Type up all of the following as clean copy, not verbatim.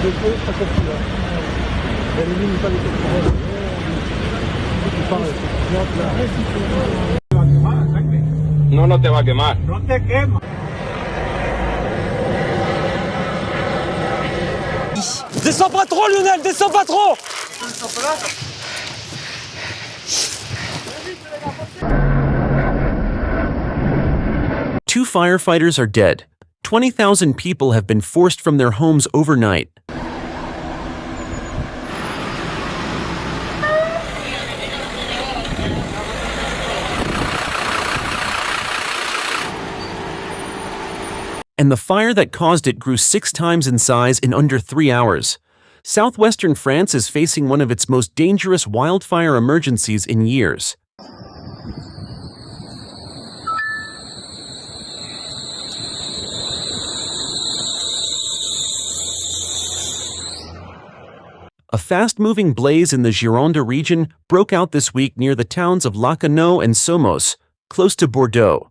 No, no te va a quemar. No te quema. Descends pas trop, Lionel, descends pas trop. Two firefighters are dead. 20,000 people have been forced from their homes overnight. And the fire that caused it grew 6 times in size in under 3 hours. Southwestern France is facing one of its most dangerous wildfire emergencies in years. A fast-moving blaze in the Gironde region broke out this week near the towns of Arcachon and Somos, close to Bordeaux.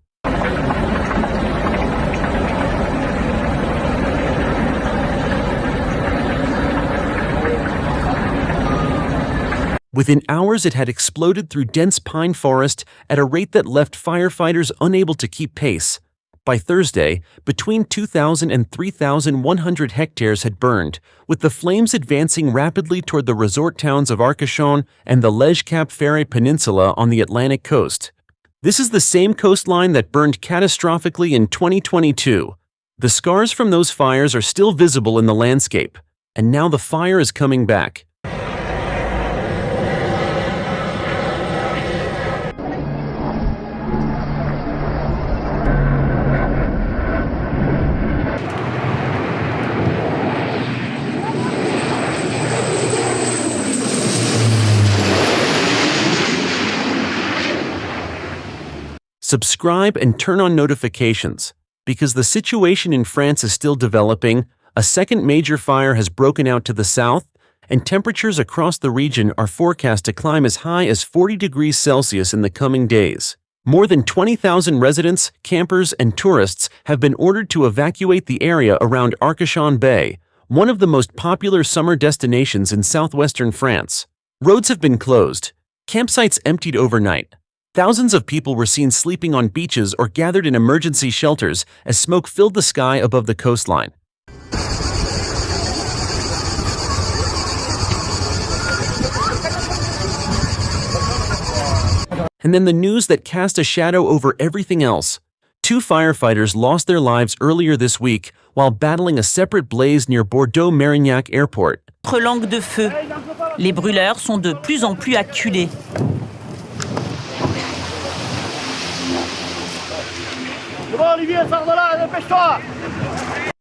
Within hours, it had exploded through dense pine forest at a rate that left firefighters unable to keep pace. By Thursday, between 2,000 and 3,100 hectares had burned, with the flames advancing rapidly toward the resort towns of Arcachon and the Lège-Cap-Ferret Peninsula on the Atlantic coast. This is the same coastline that burned catastrophically in 2022. The scars from those fires are still visible in the landscape, and now the fire is coming back. Subscribe and turn on notifications. Because the situation in France is still developing, a second major fire has broken out to the south, and temperatures across the region are forecast to climb as high as 40 degrees Celsius in the coming days. More than 20,000 residents, campers, and tourists have been ordered to evacuate the area around Arcachon Bay, one of the most popular summer destinations in southwestern France. Roads have been closed, campsites emptied overnight. Thousands of people were seen sleeping on beaches or gathered in emergency shelters as smoke filled the sky above the coastline. And then the news that cast a shadow over everything else. 2 firefighters lost their lives earlier this week while battling a separate blaze near Bordeaux Mérignac Airport. Langue de feu. Les brûleurs sont de plus en plus acculés.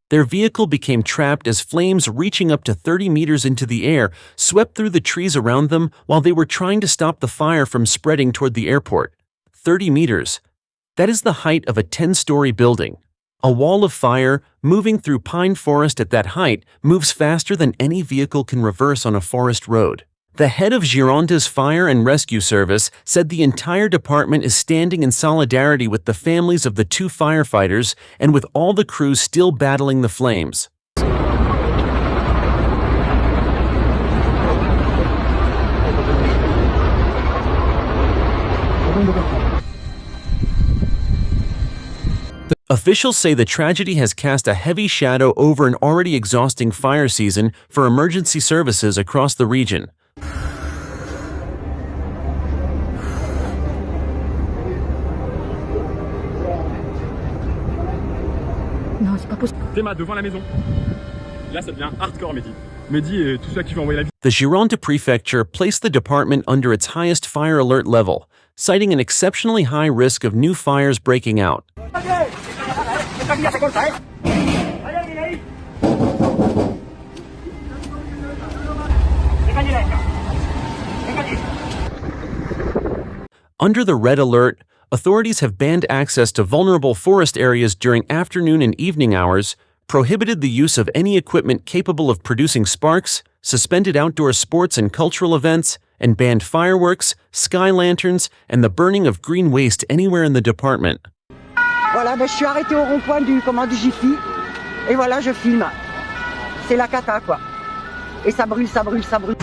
Their vehicle became trapped as flames reaching up to 30 meters into the air swept through the trees around them while they were trying to stop the fire from spreading toward the airport. 30 meters. That is the height of a 10-story building. A wall of fire, moving through pine forest at that height, moves faster than any vehicle can reverse on a forest road. The head of Gironde's Fire and Rescue Service said the entire department is standing in solidarity with the families of the 2 firefighters and with all the crews still battling the flames. Officials say the tragedy has cast a heavy shadow over an already exhausting fire season for emergency services across the region. Non, c'est pas possible. Théma devant la maison. Là, ça devient hardcore, Mehdi. Mehdi et tout ça qui veut envoyer la vie. The Gironde Prefecture placed the department under its highest fire alert level, citing an exceptionally high risk of new fires breaking out. Under the red alert, authorities have banned access to vulnerable forest areas during afternoon and evening hours, prohibited the use of any equipment capable of producing sparks, suspended outdoor sports and cultural events, and banned fireworks, sky lanterns, and the burning of green waste anywhere in the department. Voilà, je suis arrêté au rond-point du Jiffy et voilà, je filme. C'est la cata, quoi. Et ça brûle, ça brûle, ça brûle.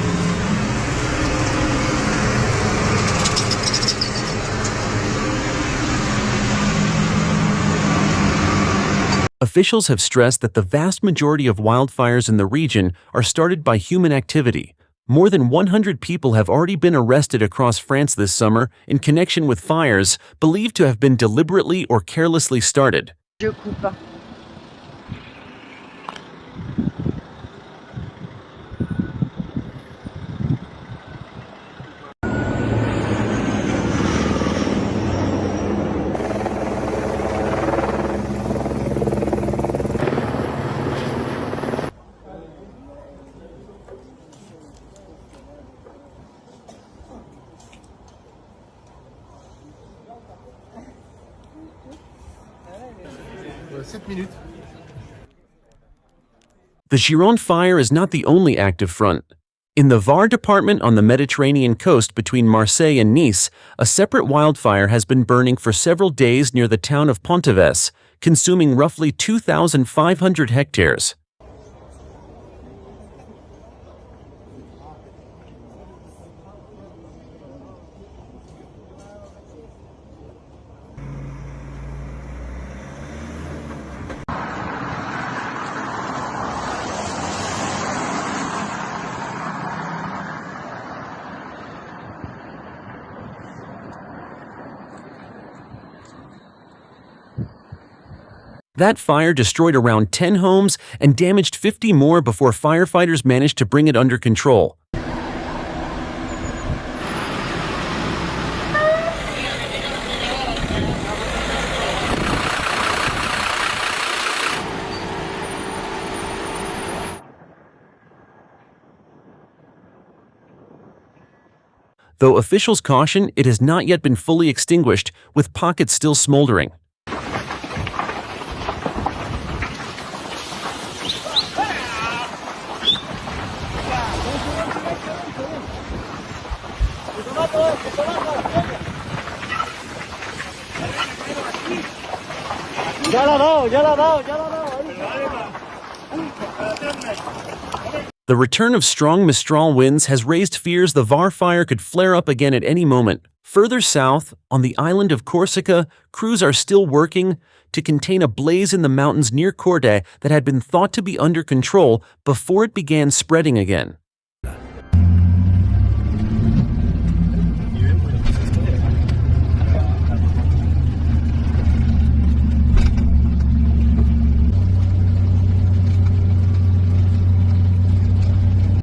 Officials have stressed that the vast majority of wildfires in the region are started by human activity. More than 100 people have already been arrested across France this summer in connection with fires believed to have been deliberately or carelessly started. Je coupe. The Gironde fire is not the only active front. In the Var department on the Mediterranean coast between Marseille and Nice, a separate wildfire has been burning for several days near the town of Ponteves, consuming roughly 2,500 hectares. That fire destroyed around 10 homes and damaged 50 more before firefighters managed to bring it under control. Though officials caution it has not yet been fully extinguished, with pockets still smoldering. The return of strong Mistral winds has raised fears the Var fire could flare up again at any moment. Further south, on the island of Corsica, crews are still working to contain a blaze in the mountains near Corday that had been thought to be under control before it began spreading again.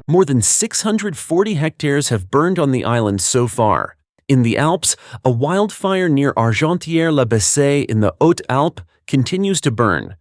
More than 640 hectares have burned on the island so far. In the Alps, a wildfire near Argentière-la-Bessée in the Haute-Alpes continues to burn.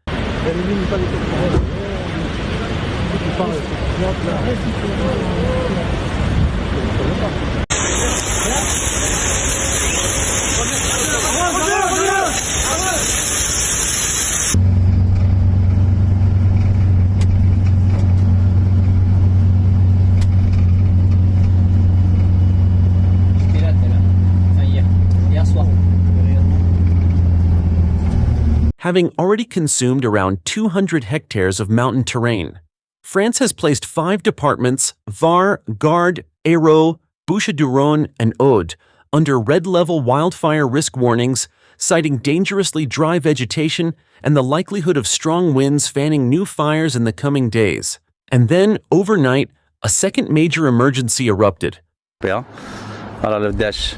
Having already consumed around 200 hectares of mountain terrain. France has placed 5 departments, Var, Gard, Hérault, Bouches-du-Rhône, and Aude, under red-level wildfire risk warnings, citing dangerously dry vegetation and the likelihood of strong winds fanning new fires in the coming days. And then, overnight, a second major emergency erupted. Alors le dash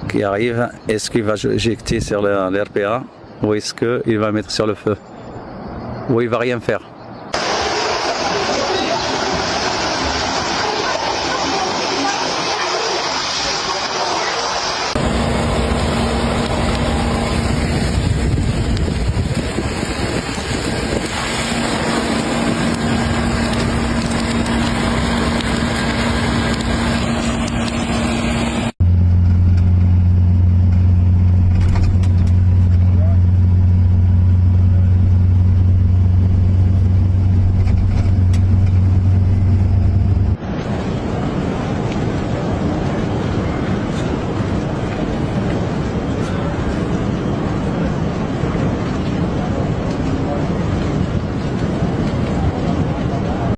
qui arrive, est-ce qu'il va éjecter sur l'RPA ou est-ce qu'il va mettre sur le feu ou il va rien faire?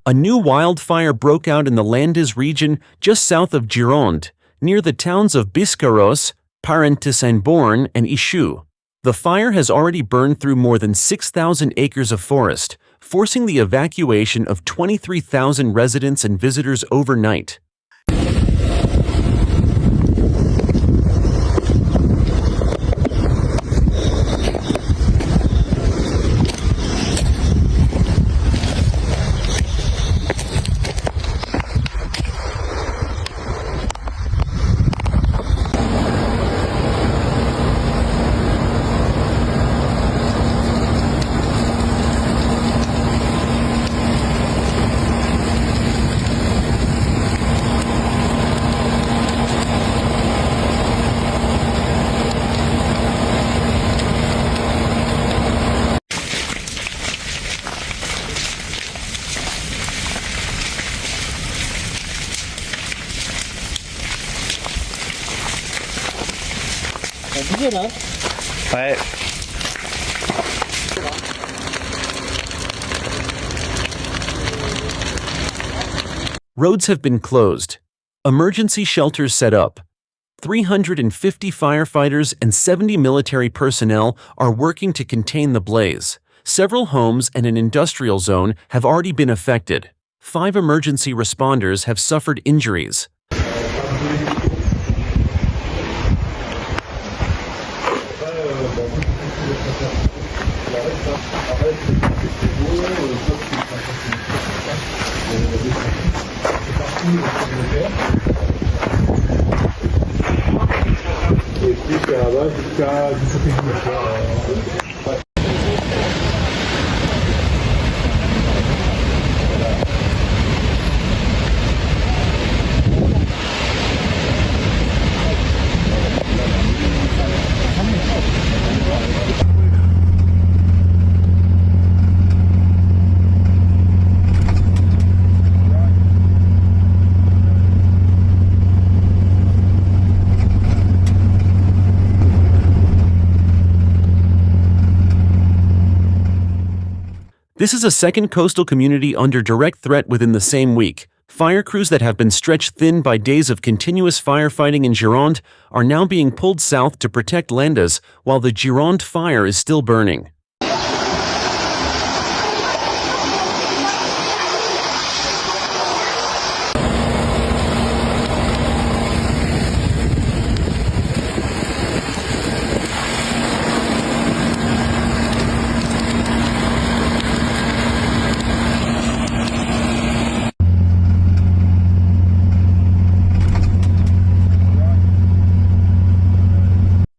A new wildfire broke out in the Landes region just south of Gironde, near the towns of Biscarrosse, Parentis-en-Born, and Ichoux. The fire has already burned through more than 6,000 acres of forest, forcing the evacuation of 23,000 residents and visitors overnight. Ouais. Roads have been closed. Emergency shelters set up. 350 firefighters and 70 military personnel are working to contain the blaze. Several homes and an industrial zone have already been affected. 5 emergency responders have suffered injuries. This is a second coastal community under direct threat within the same week. Fire crews that have been stretched thin by days of continuous firefighting in Gironde are now being pulled south to protect Landes while the Gironde fire is still burning.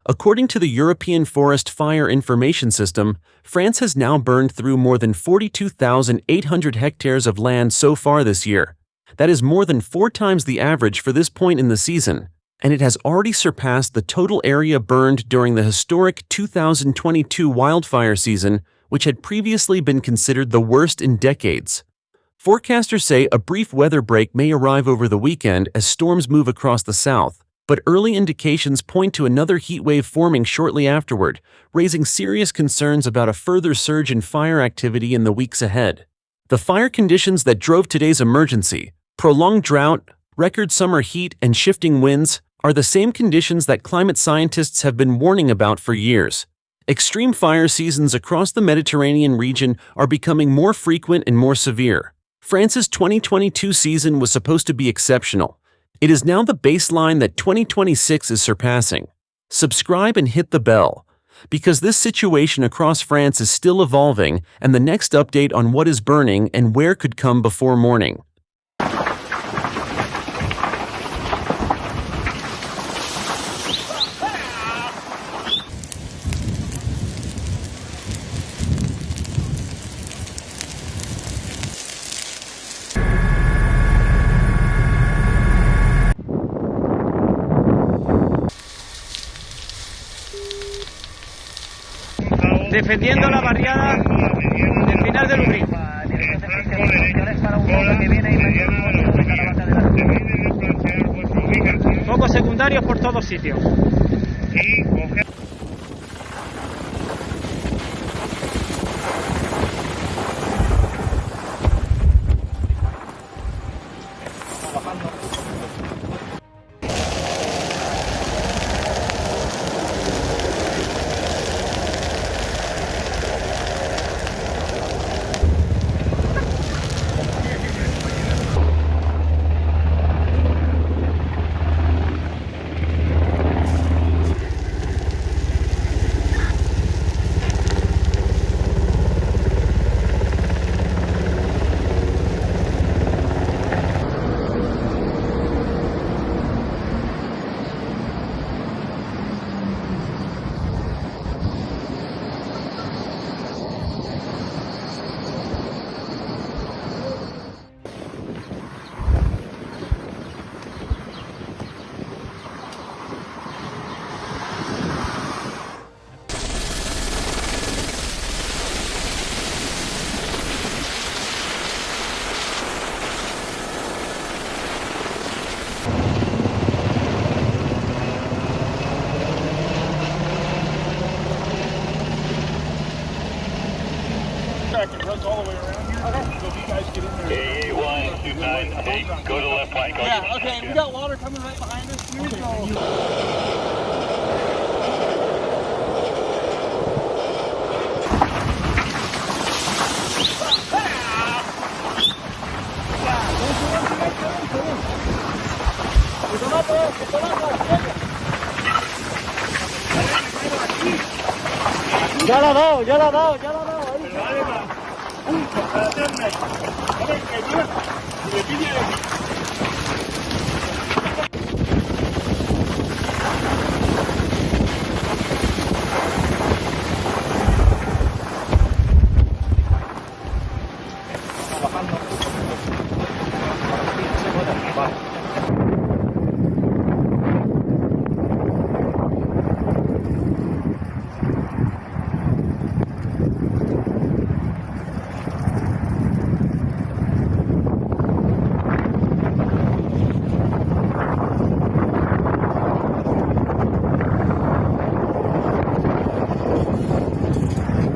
According to the European Forest Fire Information System, France has now burned through more than 42,800 hectares of land so far this year. That is more than 4 times the average for this point in the season, and it has already surpassed the total area burned during the historic 2022 wildfire season, which had previously been considered the worst in decades. Forecasters say a brief weather break may arrive over the weekend as storms move across the south, but early indications point to another heat wave forming shortly afterward, raising serious concerns about a further surge in fire activity in the weeks ahead. The fire conditions that drove today's emergency, prolonged drought, record summer heat, and shifting winds, are the same conditions that climate scientists have been warning about for years. Extreme fire seasons across the Mediterranean region are becoming more frequent and more severe. France's 2022 season was supposed to be exceptional. It is now the baseline that 2026 is surpassing. Subscribe and hit the bell, because this situation across France is still evolving, and the next update on what is burning and where could come before morning. Defendiendo la barriada del final del Ubrí. Focos secundarios por todos sitios. 9-8, go to the left flank. Yeah, okay, we got water coming right behind us. Here we go. Ya la ha dado, ya la ha dado, ya la ha dado.